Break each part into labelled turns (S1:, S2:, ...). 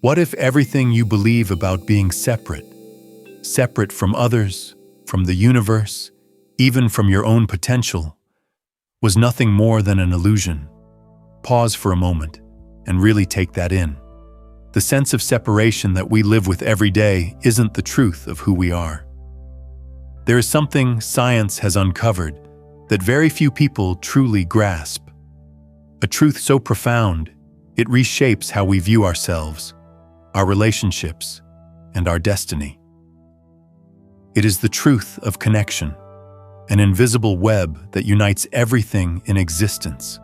S1: What if everything you believe about being separate from others, from the universe, even from your own potential, was nothing more than an illusion? Pause for a moment and really take that in. The sense of separation that we live with every day isn't the truth of who we are. There is something science has uncovered that very few people truly grasp. A truth so profound, it reshapes how we view ourselves, our relationships, and our destiny. It is the truth of connection, an invisible web that unites everything in existence.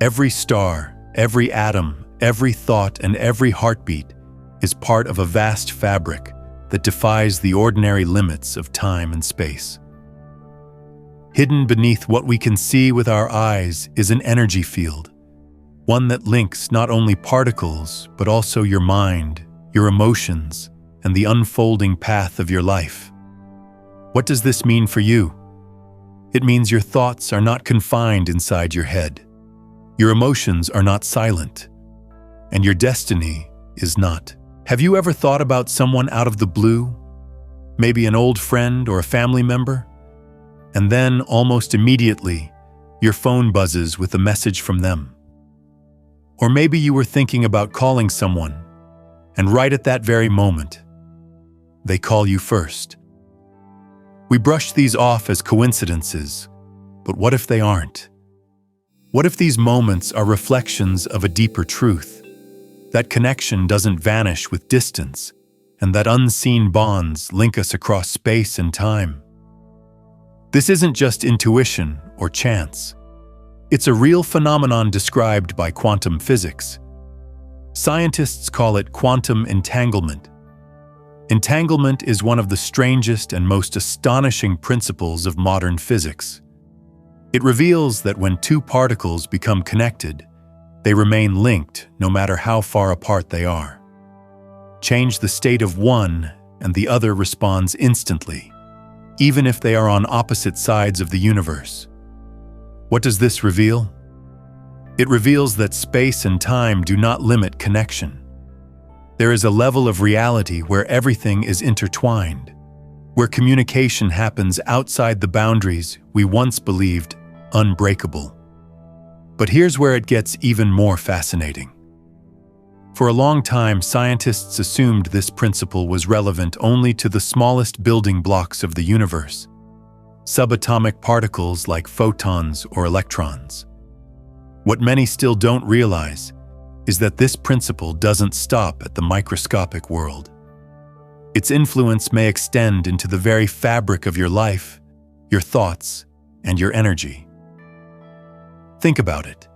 S1: Every star, every atom, every thought, and every heartbeat is part of a vast fabric that defies the ordinary limits of time and space. Hidden beneath what we can see with our eyes is an energy field, one that links not only particles, but also your mind, your emotions, and the unfolding path of your life. What does this mean for you? It means your thoughts are not confined inside your head. Your emotions are not silent, and your destiny is not. Have you ever thought about someone out of the blue? Maybe an old friend or a family member? And then, almost immediately, your phone buzzes with a message from them. Or maybe you were thinking about calling someone, and right at that very moment, they call you first. We brush these off as coincidences, but what if they aren't? What if these moments are reflections of a deeper truth? That connection doesn't vanish with distance, and that unseen bonds link us across space and time. This isn't just intuition or chance. It's a real phenomenon described by quantum physics. Scientists call it quantum entanglement. Entanglement is one of the strangest and most astonishing principles of modern physics. It reveals that when two particles become connected, they remain linked no matter how far apart they are. Change the state of one, and the other responds instantly, even if they are on opposite sides of the universe. What does this reveal? It reveals that space and time do not limit connection. There is a level of reality where everything is intertwined, where communication happens outside the boundaries we once believed unbreakable. But here's where it gets even more fascinating. For a long time, scientists assumed this principle was relevant only to the smallest building blocks of the universe, subatomic particles like photons or electrons. What many still don't realize is that this principle doesn't stop at the microscopic world. Its influence may extend into the very fabric of your life, your thoughts, and your energy. Think about it.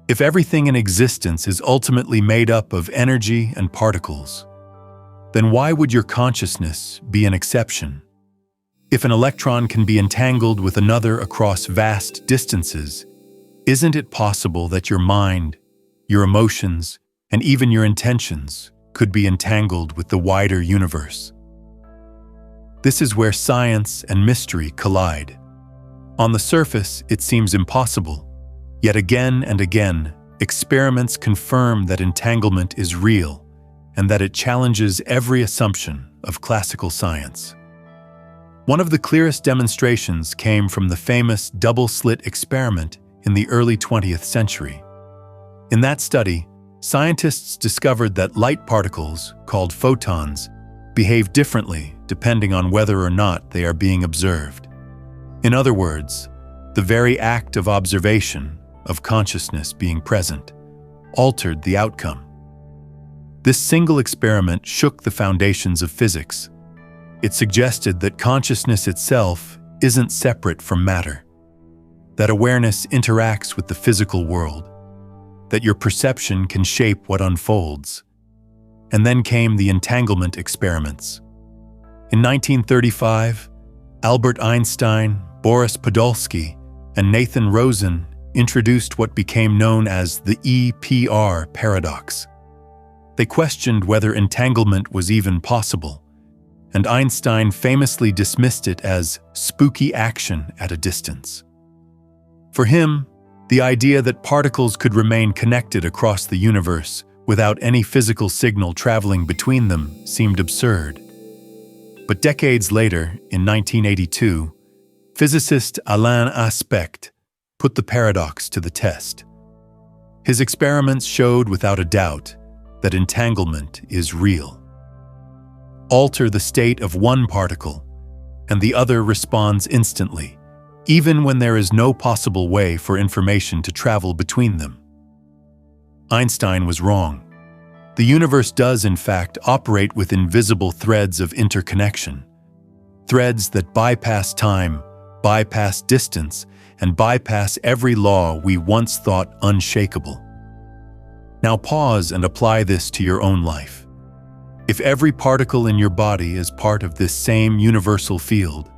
S1: If everything in existence is ultimately made up of energy and particles, then why would your consciousness be an exception? If an electron can be entangled with another across vast distances, isn't it possible that your mind, your emotions, and even your intentions could be entangled with the wider universe? This is where science and mystery collide. On the surface, it seems impossible, yet again and again, experiments confirm that entanglement is real and that it challenges every assumption of classical science. One of the clearest demonstrations came from the famous double-slit experiment in the early 20th century. In that study, scientists discovered that light particles, called photons, behave differently depending on whether or not they are being observed. In other words, the very act of observation, of consciousness being present, altered the outcome. This single experiment shook the foundations of physics. It suggested that consciousness itself isn't separate from matter, that awareness interacts with the physical world, that your perception can shape what unfolds. And then came the entanglement experiments. In 1935, Albert Einstein, Boris Podolsky, and Nathan Rosen introduced what became known as the EPR paradox. They questioned whether entanglement was even possible, and Einstein famously dismissed it as spooky action at a distance. For him, the idea that particles could remain connected across the universe without any physical signal traveling between them, seemed absurd. But decades later, in 1982, physicist Alain Aspect put the paradox to the test. His experiments showed without a doubt that entanglement is real. Alter the state of one particle, and the other responds instantly, even when there is no possible way for information to travel between them. Einstein was wrong. The universe does, in fact, operate with invisible threads of interconnection, threads that bypass time, bypass distance, and bypass every law we once thought unshakable. Now pause and apply this to your own life. If every particle in your body is part of this same universal field,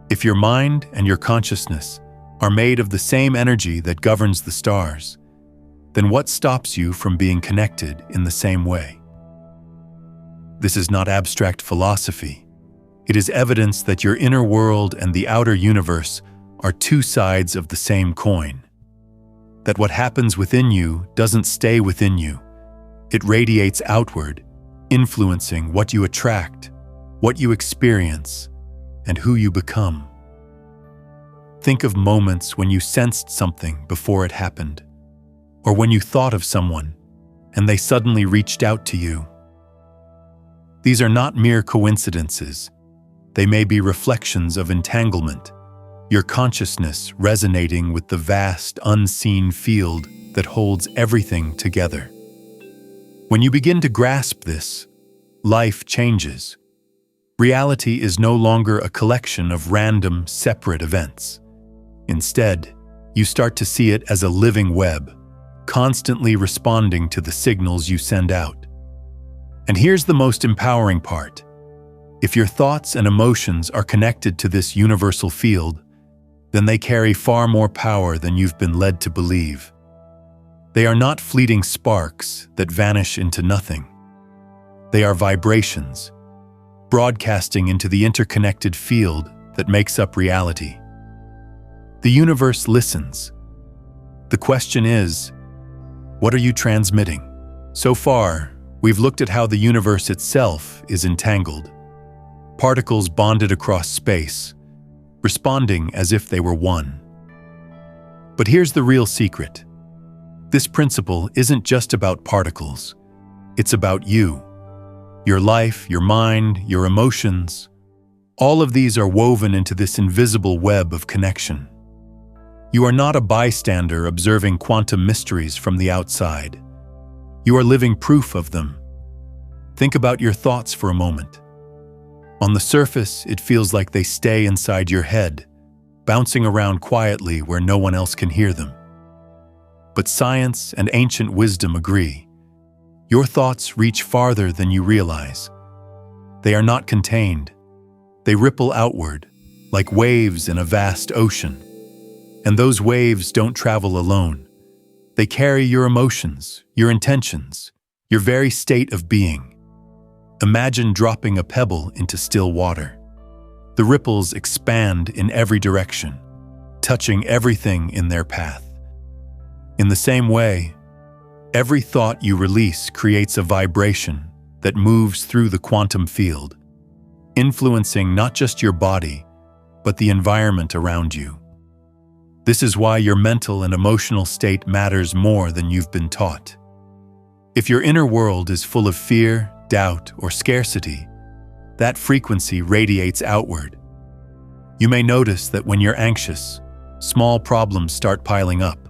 S1: if your mind and your consciousness are made of the same energy that governs the stars, then what stops you from being connected in the same way? This is not abstract philosophy. It is evidence that your inner world and the outer universe are two sides of the same coin. That what happens within you doesn't stay within you. It radiates outward, influencing what you attract, what you experience, and who you become. Think of moments when you sensed something before it happened, or when you thought of someone and they suddenly reached out to you. These are not mere coincidences. They may be reflections of entanglement, your consciousness resonating with the vast, unseen field that holds everything together. When you begin to grasp this, life changes. Reality is no longer a collection of random, separate events. Instead, you start to see it as a living web, constantly responding to the signals you send out. And here's the most empowering part. If your thoughts and emotions are connected to this universal field, then they carry far more power than you've been led to believe. They are not fleeting sparks that vanish into nothing. They are vibrations, broadcasting into the interconnected field that makes up reality. The universe listens. The question is, what are you transmitting? So far, we've looked at how the universe itself is entangled. Particles bonded across space, responding as if they were one. But here's the real secret. This principle isn't just about particles. It's about you. Your life, your mind, your emotions. All of these are woven into this invisible web of connection. You are not a bystander observing quantum mysteries from the outside. You are living proof of them. Think about your thoughts for a moment. On the surface, it feels like they stay inside your head, bouncing around quietly where no one else can hear them. But science and ancient wisdom agree. Your thoughts reach farther than you realize. They are not contained. They ripple outward, like waves in a vast ocean. And those waves don't travel alone. They carry your emotions, your intentions, your very state of being. Imagine dropping a pebble into still water. The ripples expand in every direction, touching everything in their path. In the same way, every thought you release creates a vibration that moves through the quantum field, influencing not just your body, but the environment around you. This is why your mental and emotional state matters more than you've been taught. If your inner world is full of fear, doubt, or scarcity, that frequency radiates outward. You may notice that when you're anxious, small problems start piling up.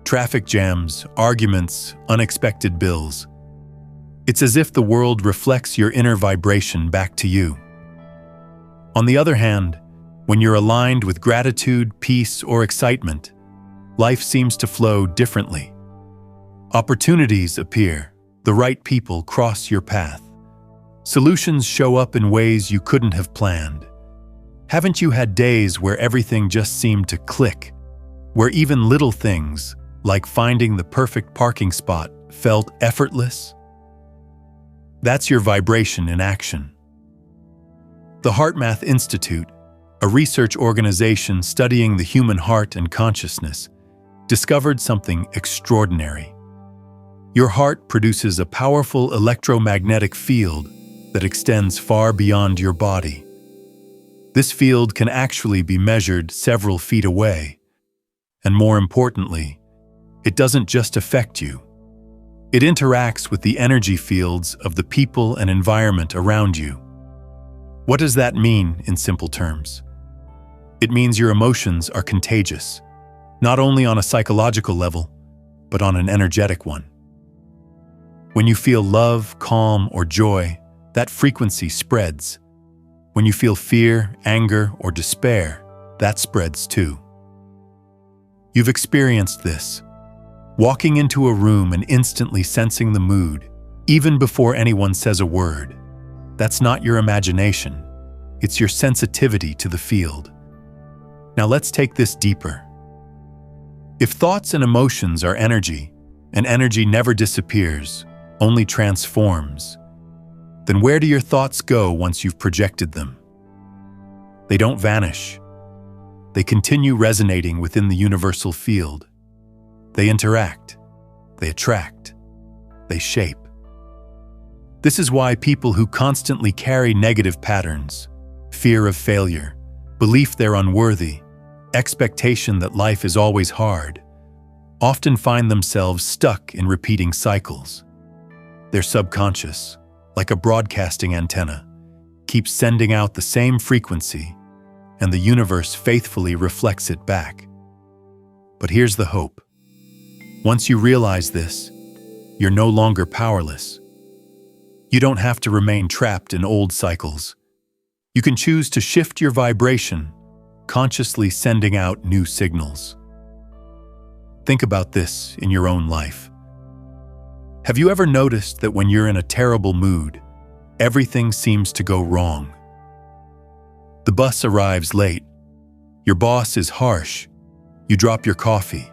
S1: Traffic jams, arguments, unexpected bills. It's as if the world reflects your inner vibration back to you. On the other hand, when you're aligned with gratitude, peace, or excitement, life seems to flow differently. Opportunities appear, the right people cross your path. Solutions show up in ways you couldn't have planned. Haven't you had days where everything just seemed to click, where even little things, like finding the perfect parking spot, felt effortless? That's your vibration in action. The HeartMath Institute, a research organization studying the human heart and consciousness, discovered something extraordinary. Your heart produces a powerful electromagnetic field that extends far beyond your body. This field can actually be measured several feet away. And more importantly, it doesn't just affect you. It interacts with the energy fields of the people and environment around you. What does that mean in simple terms? It means your emotions are contagious, not only on a psychological level, but on an energetic one. When you feel love, calm, or joy, that frequency spreads. When you feel fear, anger, or despair, that spreads too. You've experienced this. Walking into a room and instantly sensing the mood, even before anyone says a word. That's not your imagination. It's your sensitivity to the field. Now let's take this deeper. If thoughts and emotions are energy, and energy never disappears, only transforms, then where do your thoughts go once you've projected them? They don't vanish. They continue resonating within the universal field. They interact, they attract, they shape. This is why people who constantly carry negative patterns, fear of failure, belief they're unworthy, expectation that life is always hard, often find themselves stuck in repeating cycles. Their subconscious, like a broadcasting antenna, keeps sending out the same frequency, and the universe faithfully reflects it back. But here's the hope. Once you realize this, you're no longer powerless. You don't have to remain trapped in old cycles. You can choose to shift your vibration, consciously sending out new signals. Think about this in your own life. Have you ever noticed that when you're in a terrible mood, everything seems to go wrong? The bus arrives late, your boss is harsh, you drop your coffee.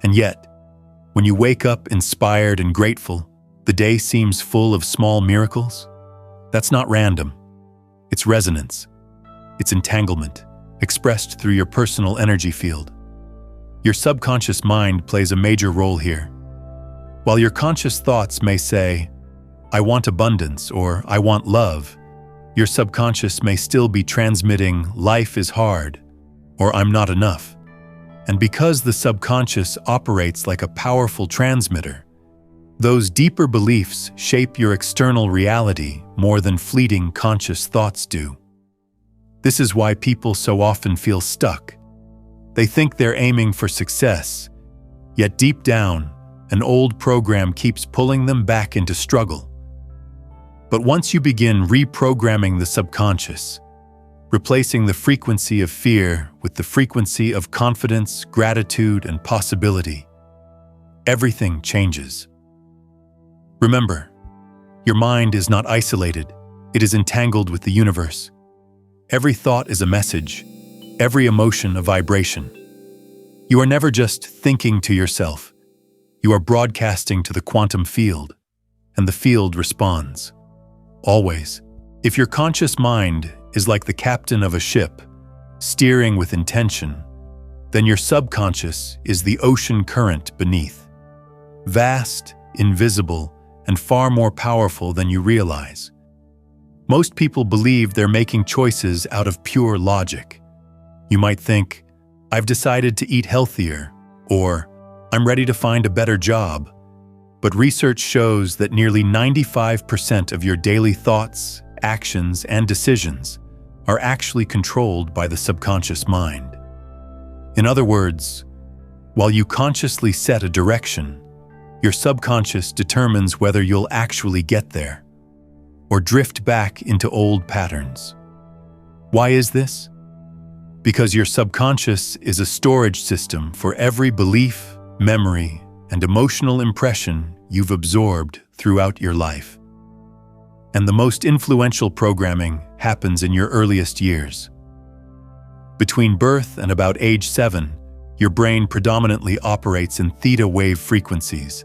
S1: And yet, when you wake up inspired and grateful, the day seems full of small miracles? That's not random. It's resonance. It's entanglement, expressed through your personal energy field. Your subconscious mind plays a major role here. While your conscious thoughts may say, "I want abundance" or "I want love," your subconscious may still be transmitting "life is hard" or "I'm not enough." And because the subconscious operates like a powerful transmitter, those deeper beliefs shape your external reality more than fleeting conscious thoughts do. This is why people so often feel stuck. They think they're aiming for success, yet deep down, an old program keeps pulling them back into struggle. But once you begin reprogramming the subconscious, replacing the frequency of fear with the frequency of confidence, gratitude, and possibility, everything changes. Remember, your mind is not isolated, it is entangled with the universe. Every thought is a message, every emotion a vibration. You are never just thinking to yourself, you are broadcasting to the quantum field, and the field responds. Always. If your conscious mind is like the captain of a ship, steering with intention, then your subconscious is the ocean current beneath. Vast, invisible, and far more powerful than you realize. Most people believe they're making choices out of pure logic. You might think, "I've decided to eat healthier," or "I'm ready to find a better job." But research shows that nearly 95% of your daily thoughts, actions, and decisions are actually controlled by the subconscious mind. In other words, while you consciously set a direction, your subconscious determines whether you'll actually get there or drift back into old patterns. Why is this? Because your subconscious is a storage system for every belief, memory, and emotional impression you've absorbed throughout your life. And the most influential programming happens in your earliest years. Between birth and about age 7, your brain predominantly operates in theta wave frequencies,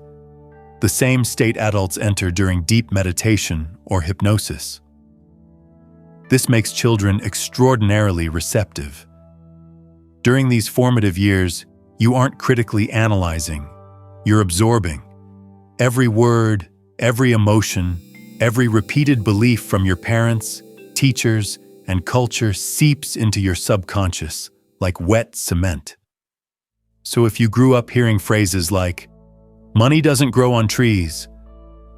S1: the same state adults enter during deep meditation or hypnosis. This makes children extraordinarily receptive. During these formative years, you aren't critically analyzing, you're absorbing. Every word, every emotion, every repeated belief from your parents, teachers, and culture seeps into your subconscious like wet cement. So if you grew up hearing phrases like, "Money doesn't grow on trees,"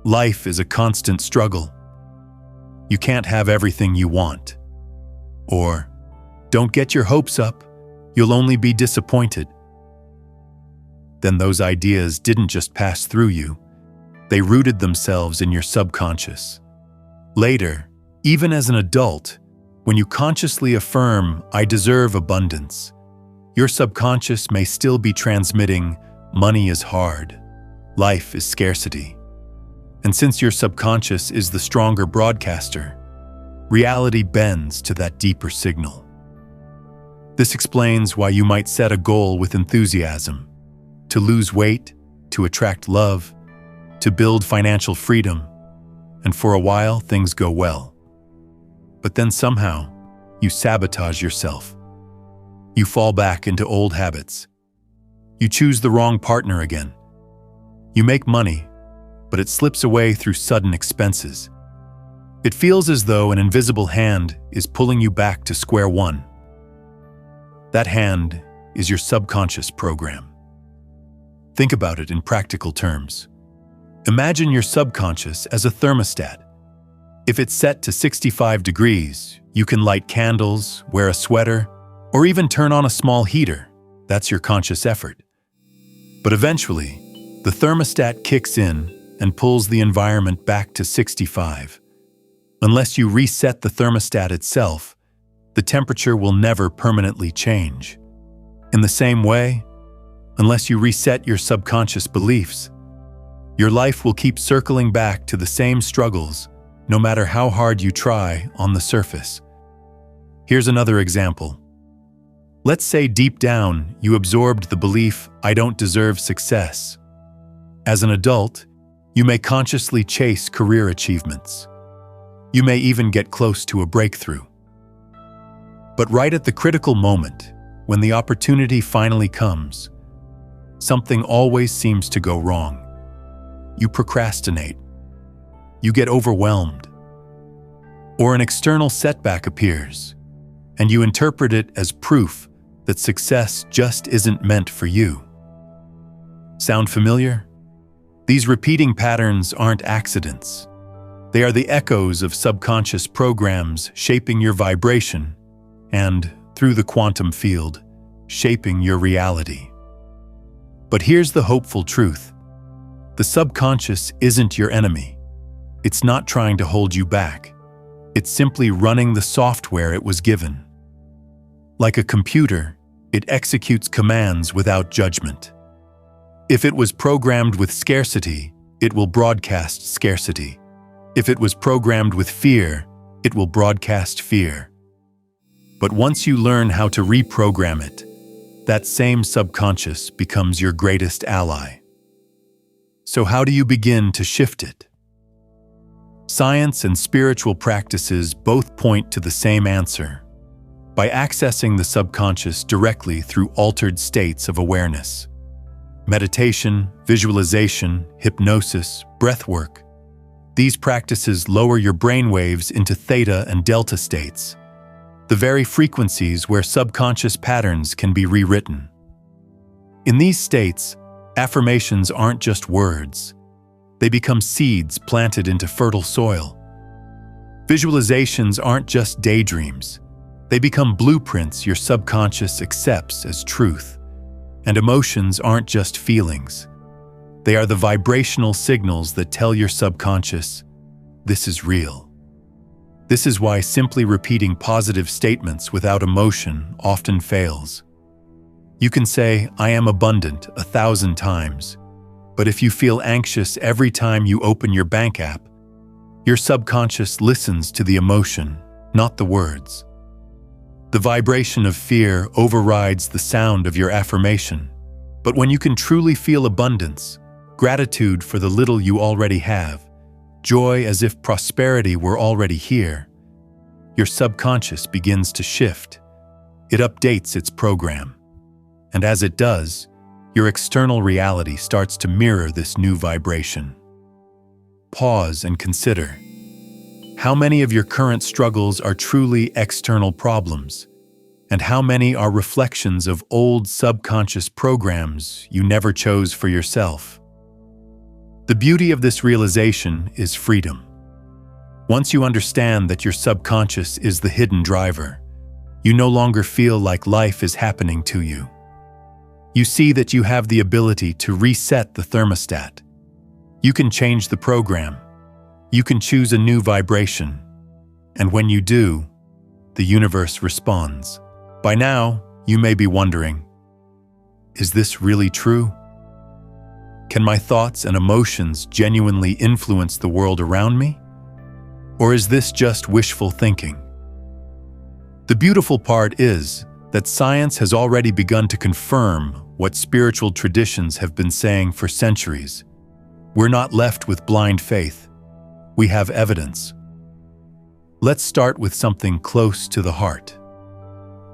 S1: "Life is a constant struggle," "You can't have everything you want," or "Don't get your hopes up, you'll only be disappointed," then those ideas didn't just pass through you, they rooted themselves in your subconscious. Later, even as an adult, when you consciously affirm, "I deserve abundance," your subconscious may still be transmitting, "Money is hard, life is scarcity." And since your subconscious is the stronger broadcaster, reality bends to that deeper signal. This explains why you might set a goal with enthusiasm, to lose weight, to attract love, to build financial freedom, and for a while things go well. But then somehow, you sabotage yourself. You fall back into old habits. You choose the wrong partner again. You make money, but it slips away through sudden expenses. It feels as though an invisible hand is pulling you back to square one. That hand is your subconscious program. Think about it in practical terms. Imagine your subconscious as a thermostat. If it's set to 65 degrees, you can light candles, wear a sweater, or even turn on a small heater. That's your conscious effort. But eventually, the thermostat kicks in and pulls the environment back to 65. Unless you reset the thermostat itself, the temperature will never permanently change. In the same way, unless you reset your subconscious beliefs, your life will keep circling back to the same struggles, no matter how hard you try on the surface. Here's another example. Let's say deep down you absorbed the belief, "I don't deserve success." As an adult, you may consciously chase career achievements. You may even get close to a breakthrough. But right at the critical moment, when the opportunity finally comes, something always seems to go wrong. You procrastinate. You get overwhelmed. Or an external setback appears, and you interpret it as proof that success just isn't meant for you. Sound familiar? These repeating patterns aren't accidents. They are the echoes of subconscious programs shaping your vibration and, through the quantum field, shaping your reality. But here's the hopeful truth. The subconscious isn't your enemy. It's not trying to hold you back. It's simply running the software it was given. Like a computer, it executes commands without judgment. If it was programmed with scarcity, it will broadcast scarcity. If it was programmed with fear, it will broadcast fear. But once you learn how to reprogram it, that same subconscious becomes your greatest ally. So how do you begin to shift it? Science and spiritual practices both point to the same answer: by accessing the subconscious directly through altered states of awareness. Meditation, visualization, hypnosis, breathwork. These practices lower your brainwaves into theta and delta states, the very frequencies where subconscious patterns can be rewritten. In these states, affirmations aren't just words. They become seeds planted into fertile soil. Visualizations aren't just daydreams. They become blueprints your subconscious accepts as truth. And emotions aren't just feelings. They are the vibrational signals that tell your subconscious, "This is real." This is why simply repeating positive statements without emotion often fails. You can say, "I am abundant" 1,000 times, but if you feel anxious every time you open your bank app, your subconscious listens to the emotion, not the words. The vibration of fear overrides the sound of your affirmation. But when you can truly feel abundance, gratitude for the little you already have, joy as if prosperity were already here, your subconscious begins to shift. It updates its program. And as it does, your external reality starts to mirror this new vibration. Pause and consider. How many of your current struggles are truly external problems? And how many are reflections of old subconscious programs you never chose for yourself? The beauty of this realization is freedom. Once you understand that your subconscious is the hidden driver, you no longer feel like life is happening to you. You see that you have the ability to reset the thermostat. You can change the program. You can choose a new vibration. And when you do, the universe responds. By now, you may be wondering, is this really true? Can my thoughts and emotions genuinely influence the world around me? Or is this just wishful thinking? The beautiful part is that science has already begun to confirm what spiritual traditions have been saying for centuries. We're not left with blind faith. We have evidence. Let's start with something close to the heart.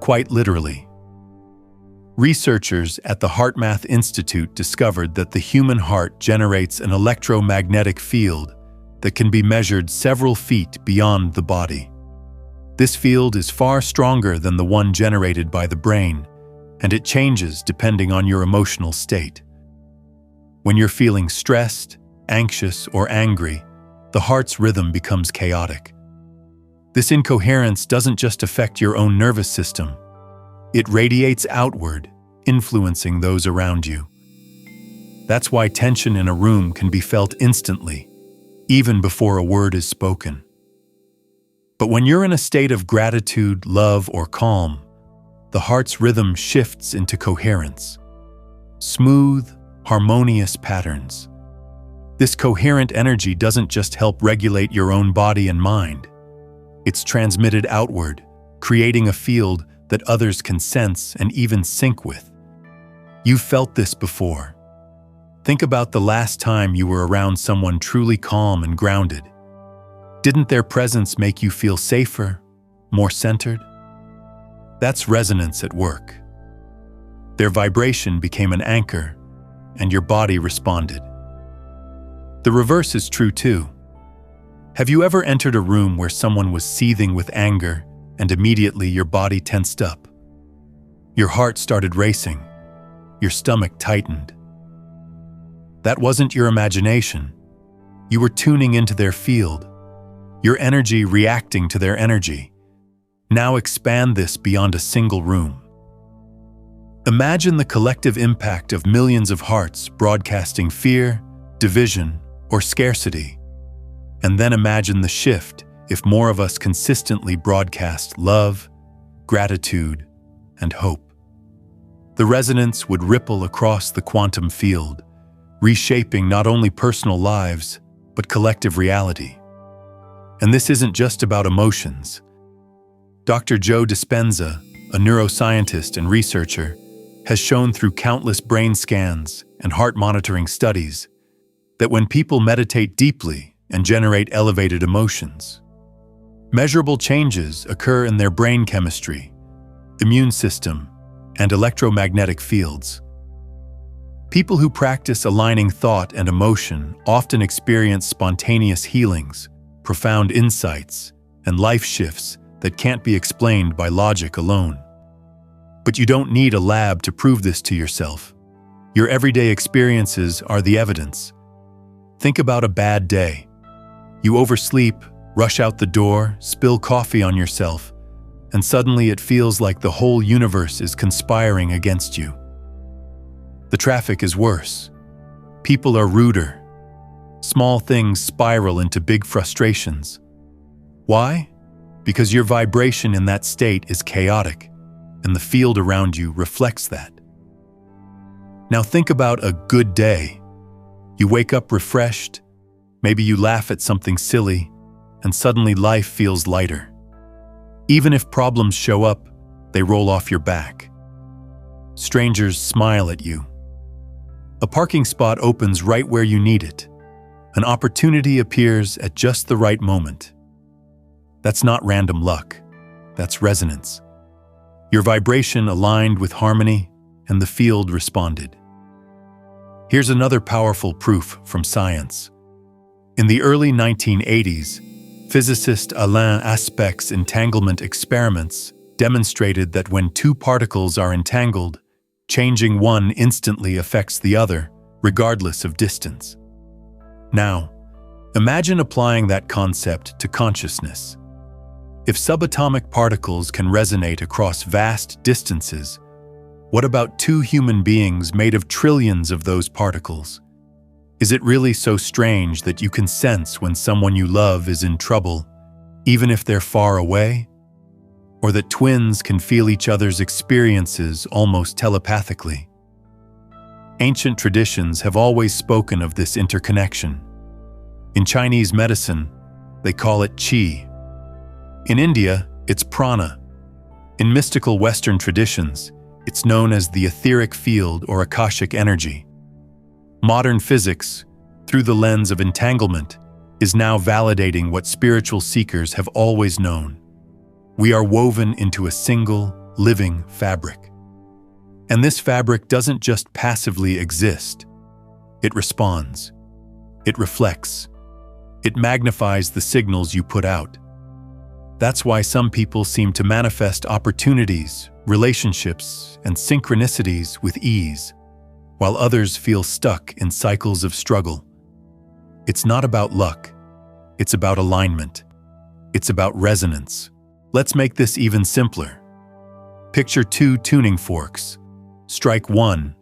S1: Quite literally. Researchers at the HeartMath Institute discovered that the human heart generates an electromagnetic field that can be measured several feet beyond the body. This field is far stronger than the one generated by the brain, and it changes depending on your emotional state. When you're feeling stressed, anxious, or angry, the heart's rhythm becomes chaotic. This incoherence doesn't just affect your own nervous system. It radiates outward, influencing those around you. That's why tension in a room can be felt instantly, even before a word is spoken. But when you're in a state of gratitude, love, or calm, the heart's rhythm shifts into coherence. Smooth, harmonious patterns. This coherent energy doesn't just help regulate your own body and mind. It's transmitted outward, creating a field that others can sense and even sync with. You've felt this before. Think about the last time you were around someone truly calm and grounded. Didn't their presence make you feel safer, more centered? That's resonance at work. Their vibration became an anchor, and your body responded. The reverse is true too. Have you ever entered a room where someone was seething with anger and immediately your body tensed up? Your heart started racing. Your stomach tightened. That wasn't your imagination. You were tuning into their field, your energy reacting to their energy. Now expand this beyond a single room. Imagine the collective impact of millions of hearts broadcasting fear, division, or scarcity. And then imagine the shift if more of us consistently broadcast love, gratitude, and hope. The resonance would ripple across the quantum field, reshaping not only personal lives, but collective reality. And this isn't just about emotions. Dr. Joe Dispenza, a neuroscientist and researcher, has shown through countless brain scans and heart monitoring studies that when people meditate deeply and generate elevated emotions, measurable changes occur in their brain chemistry, immune system, and electromagnetic fields. People who practice aligning thought and emotion often experience spontaneous healings, profound insights, and life shifts that can't be explained by logic alone. But you don't need a lab to prove this to yourself. Your everyday experiences are the evidence. Think about a bad day. You oversleep, rush out the door, spill coffee on yourself, and suddenly it feels like the whole universe is conspiring against you. The traffic is worse. People are ruder. Small things spiral into big frustrations. Why? Because your vibration in that state is chaotic, and the field around you reflects that. Now think about a good day. You wake up refreshed, maybe you laugh at something silly, and suddenly life feels lighter. Even if problems show up, they roll off your back. Strangers smile at you. A parking spot opens right where you need it. An opportunity appears at just the right moment. That's not random luck. That's resonance. Your vibration aligned with harmony, and the field responded. Here's another powerful proof from science. In the early 1980s, physicist Alain Aspect's entanglement experiments demonstrated that when two particles are entangled, changing one instantly affects the other, regardless of distance. Now, imagine applying that concept to consciousness. If subatomic particles can resonate across vast distances, what about two human beings made of trillions of those particles? Is it really so strange that you can sense when someone you love is in trouble, even if they're far away? Or that twins can feel each other's experiences almost telepathically? Ancient traditions have always spoken of this interconnection. In Chinese medicine, they call it qi. In India, it's prana. In mystical Western traditions, it's known as the etheric field or akashic energy. Modern physics, through the lens of entanglement, is now validating what spiritual seekers have always known. We are woven into a single, living fabric. And this fabric doesn't just passively exist. It responds. It reflects. It magnifies the signals you put out. That's why some people seem to manifest opportunities, relationships, and synchronicities with ease, while others feel stuck in cycles of struggle. It's not about luck. It's about alignment. It's about resonance. Let's make this even simpler. Picture two tuning forks. Strike one,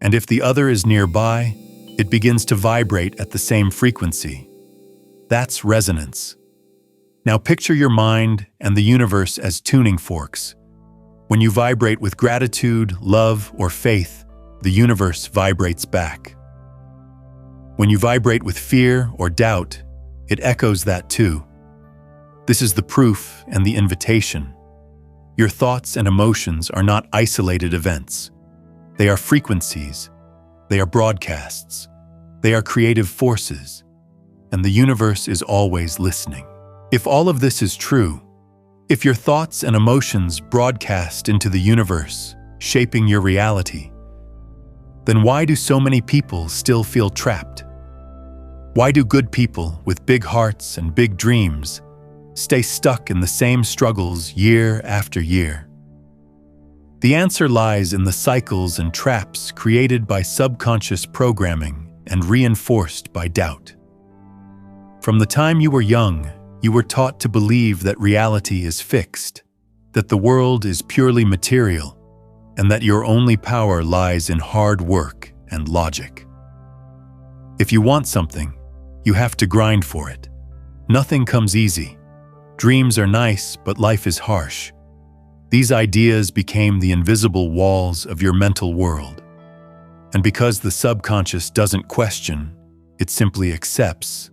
S1: and if the other is nearby, it begins to vibrate at the same frequency. That's resonance. Now picture your mind and the universe as tuning forks. When you vibrate with gratitude, love, or faith, the universe vibrates back. When you vibrate with fear or doubt, it echoes that too. This is the proof and the invitation. Your thoughts and emotions are not isolated events. They are frequencies. They are broadcasts. They are creative forces. And the universe is always listening. If all of this is true, if your thoughts and emotions broadcast into the universe, shaping your reality, then why do so many people still feel trapped? Why do good people with big hearts and big dreams stay stuck in the same struggles year after year? The answer lies in the cycles and traps created by subconscious programming and reinforced by doubt. From the time you were young, you were taught to believe that reality is fixed, that the world is purely material, and that your only power lies in hard work and logic. If you want something, you have to grind for it. Nothing comes easy. Dreams are nice, but life is harsh. These ideas became the invisible walls of your mental world. And because the subconscious doesn't question, it simply accepts,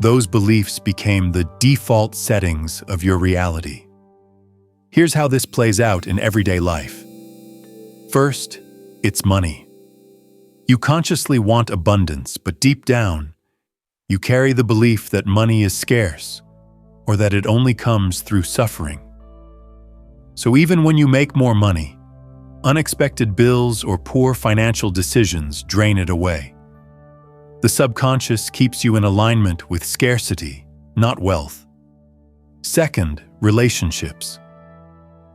S1: those beliefs became the default settings of your reality. Here's how this plays out in everyday life. First, it's money. You consciously want abundance, but deep down, you carry the belief that money is scarce, or that it only comes through suffering. So even when you make more money, unexpected bills or poor financial decisions drain it away. The subconscious keeps you in alignment with scarcity, not wealth. Second, relationships.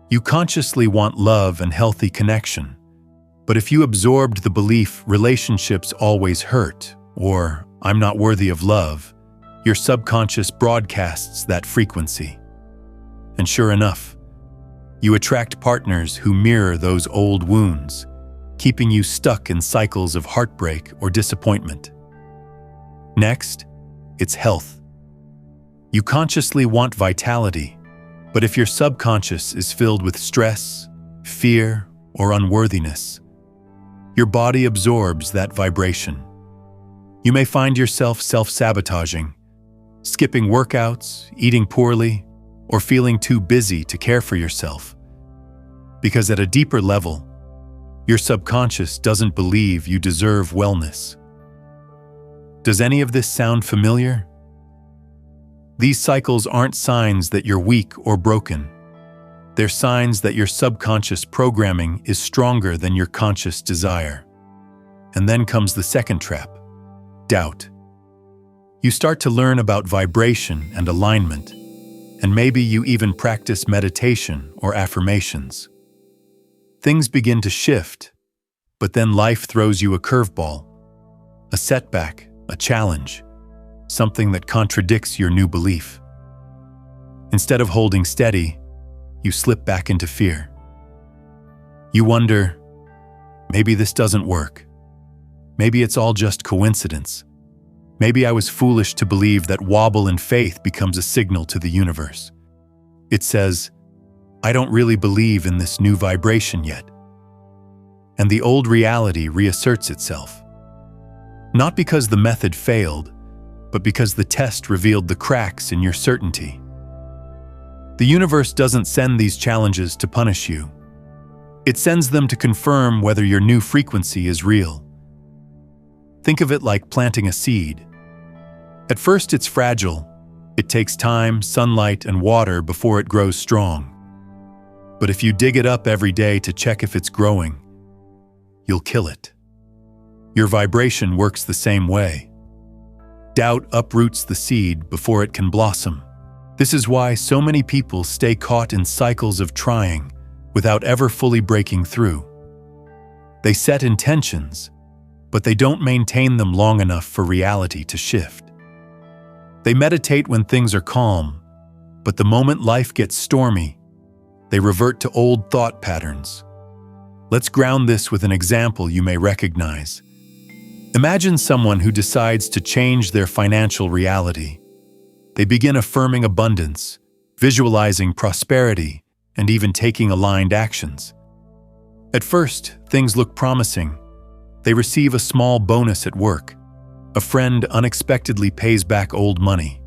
S1: You consciously want love and healthy connection, but if you absorbed the belief relationships always hurt, or I'm not worthy of love, your subconscious broadcasts that frequency. And sure enough, you attract partners who mirror those old wounds, keeping you stuck in cycles of heartbreak or disappointment. Next, it's health. You consciously want vitality, but if your subconscious is filled with stress, fear, or unworthiness, your body absorbs that vibration. You may find yourself self-sabotaging, skipping workouts, eating poorly, or feeling too busy to care for yourself. Because at a deeper level, your subconscious doesn't believe you deserve wellness. Does any of this sound familiar? These cycles aren't signs that you're weak or broken. They're signs that your subconscious programming is stronger than your conscious desire. And then comes the second trap: doubt. You start to learn about vibration and alignment, and maybe you even practice meditation or affirmations. Things begin to shift, but then life throws you a curveball, a setback, a challenge, something that contradicts your new belief. Instead of holding steady, you slip back into fear. You wonder, maybe this doesn't work. Maybe it's all just coincidence. Maybe I was foolish to believe that wobble in faith becomes a signal to the universe. It says, I don't really believe in this new vibration yet. And the old reality reasserts itself. Not because the method failed, but because the test revealed the cracks in your certainty. The universe doesn't send these challenges to punish you. It sends them to confirm whether your new frequency is real. Think of it like planting a seed. At first it's fragile. It takes time, sunlight, and water before it grows strong. But if you dig it up every day to check if it's growing, you'll kill it. Your vibration works the same way. Doubt uproots the seed before it can blossom. This is why so many people stay caught in cycles of trying without ever fully breaking through. They set intentions, but they don't maintain them long enough for reality to shift. They meditate when things are calm, but the moment life gets stormy, they revert to old thought patterns. Let's ground this with an example you may recognize. Imagine someone who decides to change their financial reality. They begin affirming abundance, visualizing prosperity, and even taking aligned actions. At first, things look promising. They receive a small bonus at work. A friend unexpectedly pays back old money.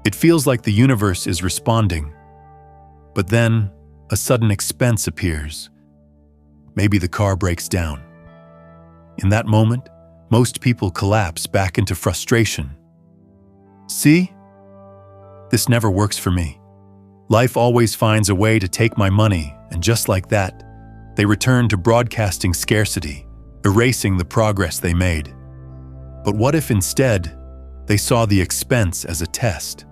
S1: It feels like the universe is responding. But then, a sudden expense appears. Maybe the car breaks down. In that moment, most people collapse back into frustration. See? This never works for me. Life always finds a way to take my money, and just like that, they return to broadcasting scarcity, erasing the progress they made. But what if instead, they saw the expense as a test?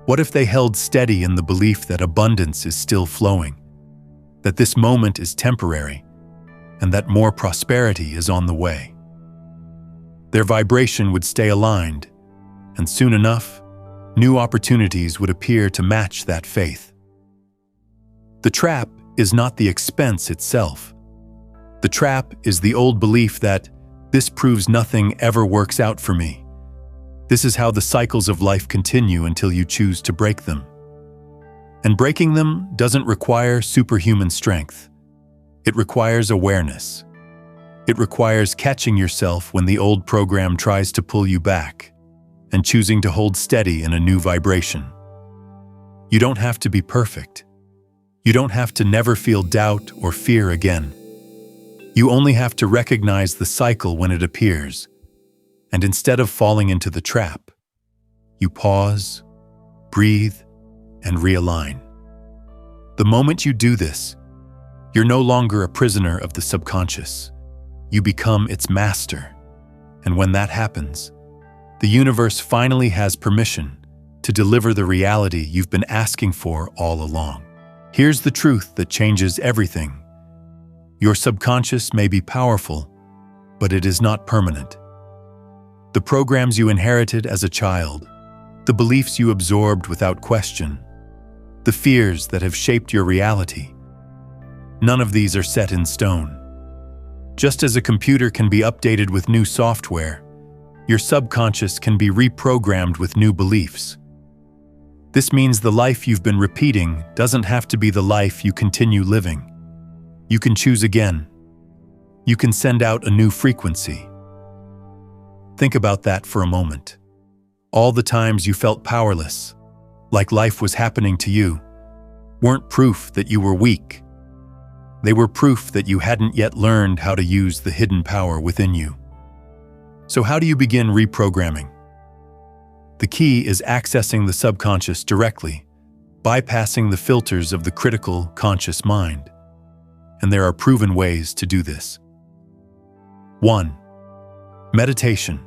S1: What if they held steady in the belief that abundance is still flowing, that this moment is temporary, and that more prosperity is on the way? Their vibration would stay aligned, and soon enough, new opportunities would appear to match that faith. The trap is not the expense itself. The trap is the old belief that this proves nothing ever works out for me. This is how the cycles of life continue until you choose to break them. And breaking them doesn't require superhuman strength. It requires awareness. It requires catching yourself when the old program tries to pull you back, and choosing to hold steady in a new vibration. You don't have to be perfect. You don't have to never feel doubt or fear again. You only have to recognize the cycle when it appears, and instead of falling into the trap, you pause, breathe, and realign. The moment you do this, you're no longer a prisoner of the subconscious. You become its master. And when that happens, the universe finally has permission to deliver the reality you've been asking for all along. Here's the truth that changes everything. Your subconscious may be powerful, but it is not permanent. The programs you inherited as a child, the beliefs you absorbed without question, the fears that have shaped your reality, none of these are set in stone. Just as a computer can be updated with new software, your subconscious can be reprogrammed with new beliefs. This means the life you've been repeating doesn't have to be the life you continue living. You can choose again. You can send out a new frequency. Think about that for a moment. All the times you felt powerless, like life was happening to you, weren't proof that you were weak. They were proof that you hadn't yet learned how to use the hidden power within you. So how do you begin reprogramming? The key is accessing the subconscious directly, bypassing the filters of the critical, conscious mind. And there are proven ways to do this. 1. Meditation.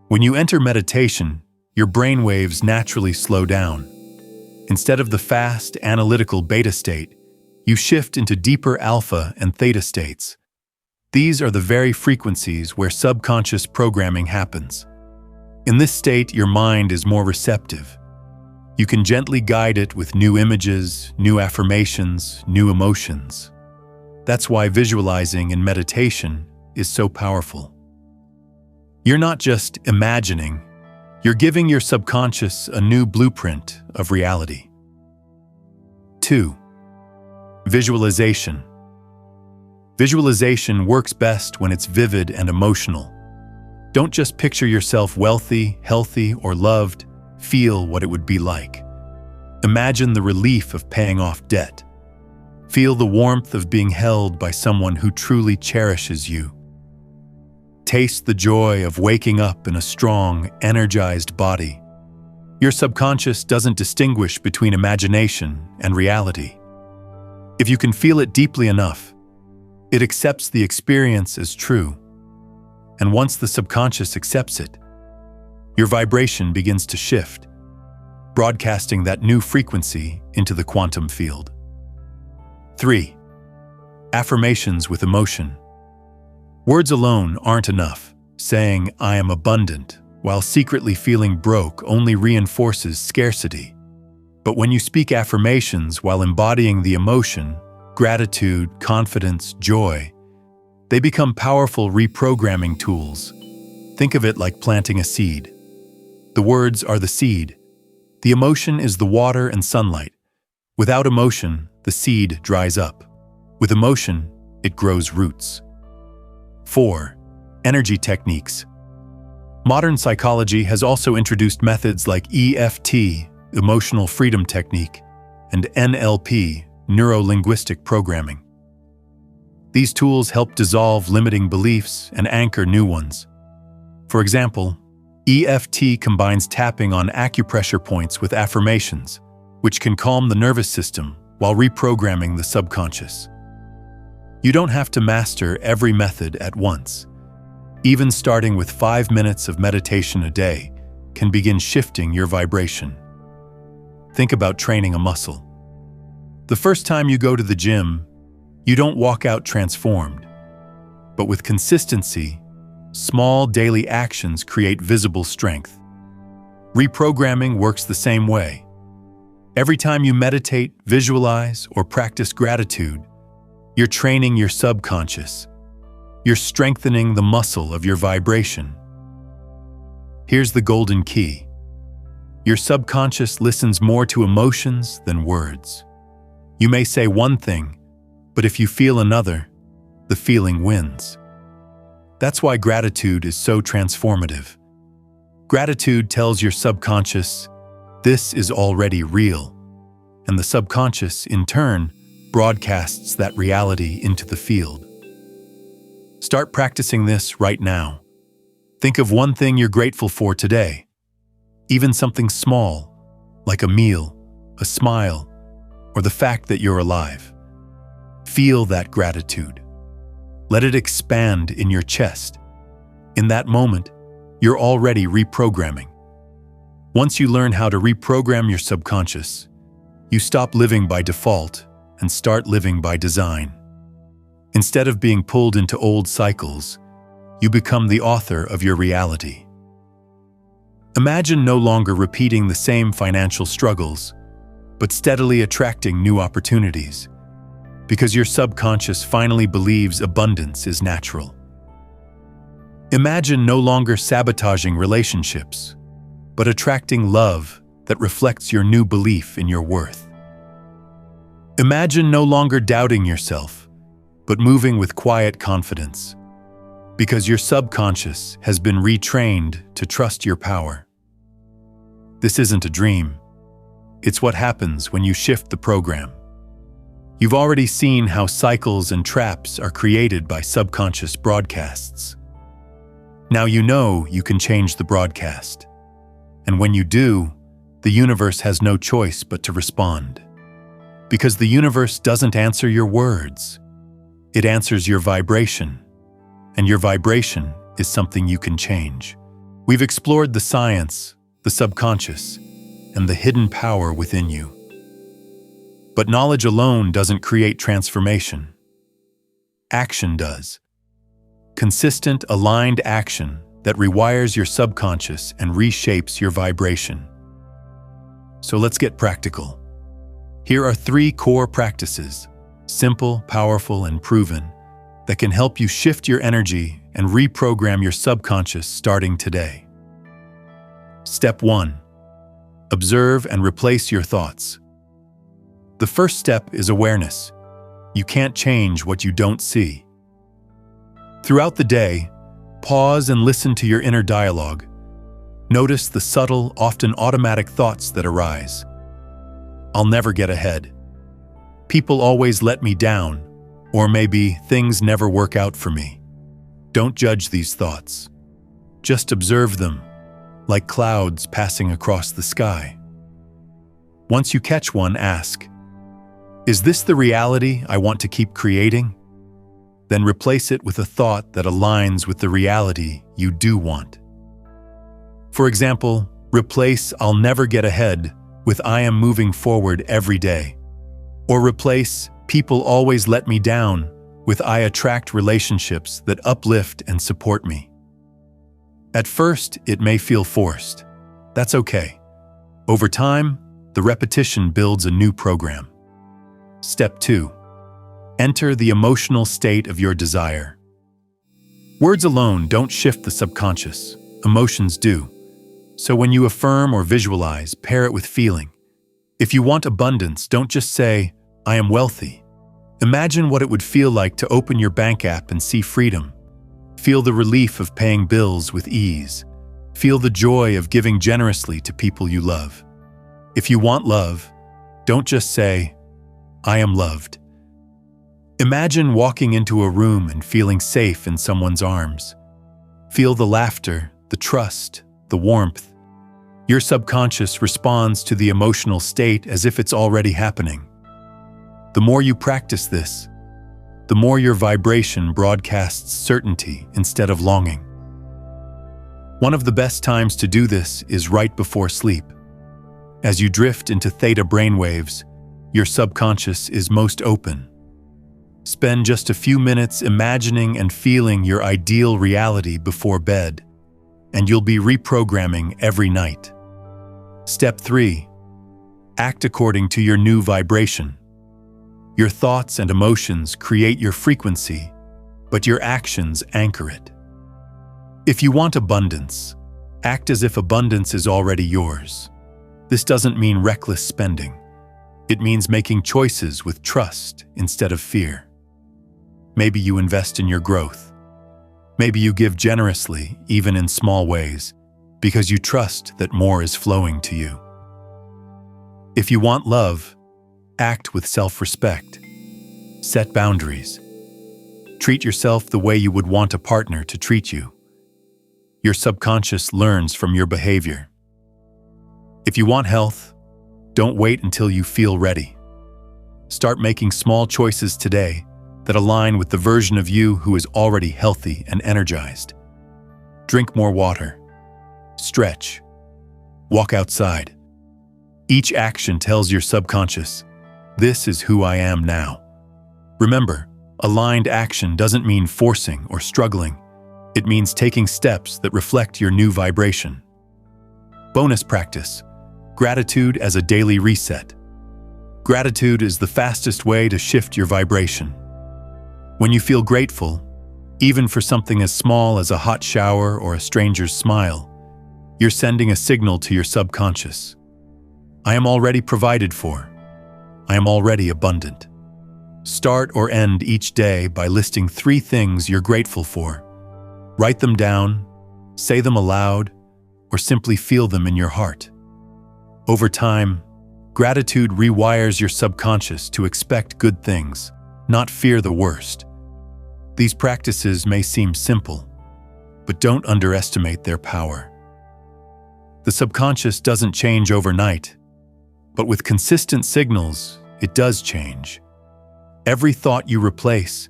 S1: When you enter meditation, your brainwaves naturally slow down. Instead of the fast, analytical beta state, you shift into deeper alpha and theta states. These are the very frequencies where subconscious programming happens. In this state, your mind is more receptive. You can gently guide it with new images, new affirmations, new emotions. That's why visualizing in meditation is so powerful. You're not just imagining, you're giving your subconscious a new blueprint of reality. 2. Visualization. Visualization works best when it's vivid and emotional. Don't just picture yourself wealthy, healthy, or loved. Feel what it would be like. Imagine the relief of paying off debt. Feel the warmth of being held by someone who truly cherishes you. Taste the joy of waking up in a strong, energized body. Your subconscious doesn't distinguish between imagination and reality. If you can feel it deeply enough, it accepts the experience as true. And once the subconscious accepts it, your vibration begins to shift, broadcasting that new frequency into the quantum field. 3. Affirmations with emotion. Words alone aren't enough. Saying, "I am abundant," while secretly feeling broke only reinforces scarcity. But when you speak affirmations while embodying the emotion, gratitude, confidence, joy, they become powerful reprogramming tools. Think of it like planting a seed. The words are the seed. The emotion is the water and sunlight. Without emotion, the seed dries up. With emotion, it grows roots. 4. Energy techniques. Modern psychology has also introduced methods like EFT, Emotional Freedom Technique, and NLP, Neuro-Linguistic Programming. These tools help dissolve limiting beliefs and anchor new ones. For example, EFT combines tapping on acupressure points with affirmations, which can calm the nervous system while reprogramming the subconscious. You don't have to master every method at once. Even starting with 5 minutes of meditation a day can begin shifting your vibration. Think about training a muscle. The first time you go to the gym, you don't walk out transformed. But with consistency, small daily actions create visible strength. Reprogramming works the same way. Every time you meditate, visualize, or practice gratitude, you're training your subconscious. You're strengthening the muscle of your vibration. Here's the golden key. Your subconscious listens more to emotions than words. You may say one thing, but if you feel another, the feeling wins. That's why gratitude is so transformative. Gratitude tells your subconscious, "This is already real," and the subconscious, in turn, broadcasts that reality into the field. Start practicing this right now. Think of one thing you're grateful for today. Even something small, like a meal, a smile, or the fact that you're alive. Feel that gratitude. Let it expand in your chest. In that moment, you're already reprogramming. Once you learn how to reprogram your subconscious, you stop living by default and start living by design. Instead of being pulled into old cycles, you become the author of your reality. Imagine no longer repeating the same financial struggles, but steadily attracting new opportunities, because your subconscious finally believes abundance is natural. Imagine no longer sabotaging relationships, but attracting love that reflects your new belief in your worth. Imagine no longer doubting yourself, but moving with quiet confidence, because your subconscious has been retrained to trust your power. This isn't a dream. It's what happens when you shift the program. You've already seen how cycles and traps are created by subconscious broadcasts. Now you know you can change the broadcast. And when you do, the universe has no choice but to respond. Because the universe doesn't answer your words. It answers your vibration. and your vibration is something you can change. We've explored the science, the subconscious, and the hidden power within you. But knowledge alone doesn't create transformation. Action does. Consistent, aligned action that rewires your subconscious and reshapes your vibration. So let's get practical. Here are 3 core practices, simple, powerful, and proven, that can help you shift your energy and reprogram your subconscious starting today. Step 1. Observe and replace your thoughts. The first step is awareness. You can't change what you don't see. Throughout the day, pause and listen to your inner dialogue. Notice the subtle, often automatic thoughts that arise. I'll never get ahead. People always let me down, or maybe things never work out for me. Don't judge these thoughts. Just observe them, like clouds passing across the sky. Once you catch one, ask, is this the reality I want to keep creating? Then replace it with a thought that aligns with the reality you do want. For example, replace I'll never get ahead with I am moving forward every day. Or replace people always let me down with I attract relationships that uplift and support me. At first, it may feel forced. That's okay. Over time, the repetition builds a new program. Step 2. Enter the emotional state of your desire. Words alone don't shift the subconscious. Emotions do. So when you affirm or visualize, pair it with feeling. If you want abundance, don't just say, I am wealthy. Imagine what it would feel like to open your bank app and see freedom. Feel the relief of paying bills with ease. Feel the joy of giving generously to people you love. If you want love, don't just say, I am loved. Imagine walking into a room and feeling safe in someone's arms. Feel the laughter, the trust, the warmth. Your subconscious responds to the emotional state as if it's already happening. The more you practice this, the more your vibration broadcasts certainty instead of longing. One of the best times to do this is right before sleep. As you drift into theta brainwaves, your subconscious is most open. Spend just a few minutes imagining and feeling your ideal reality before bed, and you'll be reprogramming every night. Step 3. Act according to your new vibration. Your thoughts and emotions create your frequency, but your actions anchor it. If you want abundance, act as if abundance is already yours. This doesn't mean reckless spending. It means making choices with trust instead of fear. Maybe you invest in your growth. Maybe you give generously, even in small ways, because you trust that more is flowing to you. If you want love, act with self-respect. Set boundaries. Treat yourself the way you would want a partner to treat you. Your subconscious learns from your behavior. If you want health, don't wait until you feel ready. Start making small choices today that align with the version of you who is already healthy and energized. Drink more water. Stretch. Walk outside. Each action tells your subconscious, this is who I am now. Remember, aligned action doesn't mean forcing or struggling. It means taking steps that reflect your new vibration. Bonus practice. Gratitude as a daily reset. Gratitude is the fastest way to shift your vibration. When you feel grateful, even for something as small as a hot shower or a stranger's smile, you're sending a signal to your subconscious. I am already provided for. I am already abundant. Start or end each day by listing 3 things you're grateful for. Write them down, say them aloud, or simply feel them in your heart. Over time, gratitude rewires your subconscious to expect good things, not fear the worst. These practices may seem simple, but don't underestimate their power. The subconscious doesn't change overnight, but with consistent signals, it does change. Every thought you replace,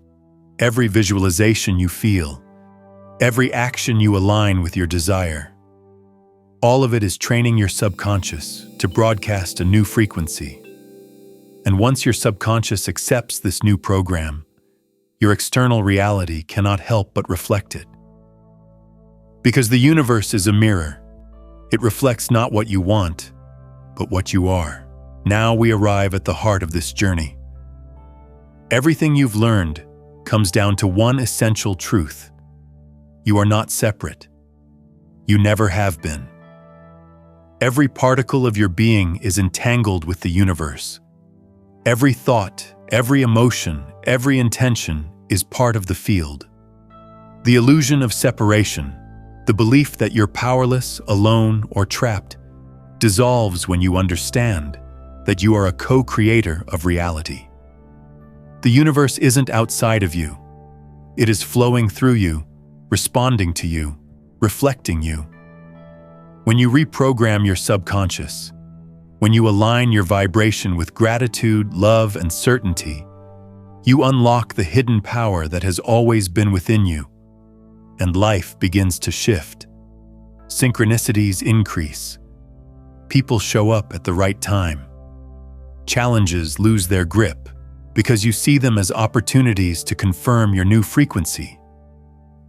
S1: every visualization you feel, Every action you align with your desire. All of it is training your subconscious to broadcast a new frequency. And once your subconscious accepts this new program, your external reality cannot help but reflect it. Because the universe is a mirror. It reflects not what you want, but what you are. Now we arrive at the heart of this journey. Everything you've learned comes down to one essential truth. You are not separate. You never have been. Every particle of your being is entangled with the universe. Every thought, every emotion, every intention is part of the field. The illusion of separation, the belief that you're powerless, alone, or trapped, dissolves when you understand that you are a co-creator of reality. The universe isn't outside of you. It is flowing through you, responding to you, reflecting you. When you reprogram your subconscious, when you align your vibration with gratitude, love, and certainty, you unlock the hidden power that has always been within you, and life begins to shift. Synchronicities increase. People show up at the right time. Challenges lose their grip because you see them as opportunities to confirm your new frequency.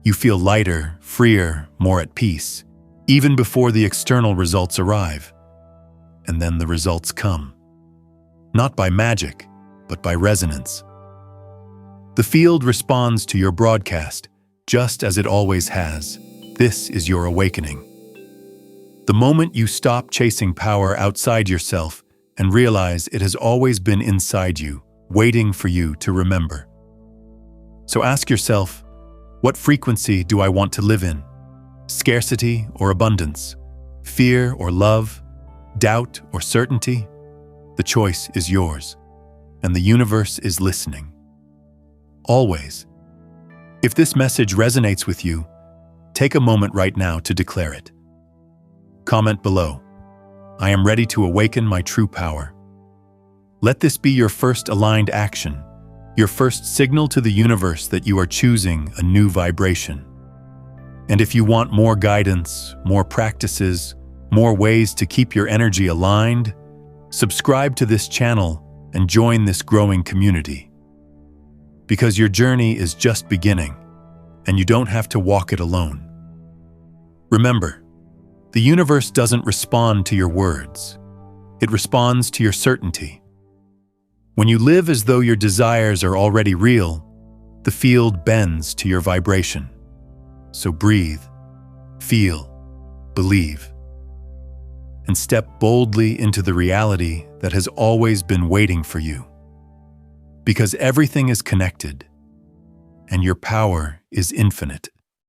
S1: You feel lighter, freer, more at peace, even before the external results arrive. And then the results come. Not by magic, but by resonance. The field responds to your broadcast, just as it always has. This is your awakening. The moment you stop chasing power outside yourself and realize it has always been inside you, waiting for you to remember. So ask yourself, what frequency do I want to live in? Scarcity or abundance? Fear or love? Doubt or certainty? The choice is yours, and the universe is listening. Always. If this message resonates with you, take a moment right now to declare it. Comment below, I am ready to awaken my true power. Let this be your first aligned action, your first signal to the universe that you are choosing a new vibration. And if you want more guidance, more practices, more ways to keep your energy aligned, subscribe to this channel and join this growing community. Because your journey is just beginning, and you don't have to walk it alone. Remember, the universe doesn't respond to your words. It responds to your certainty. When you live as though your desires are already real, the field bends to your vibration. So breathe, feel, believe, and step boldly into the reality that has always been waiting for you. Because everything is connected, and your power is infinite.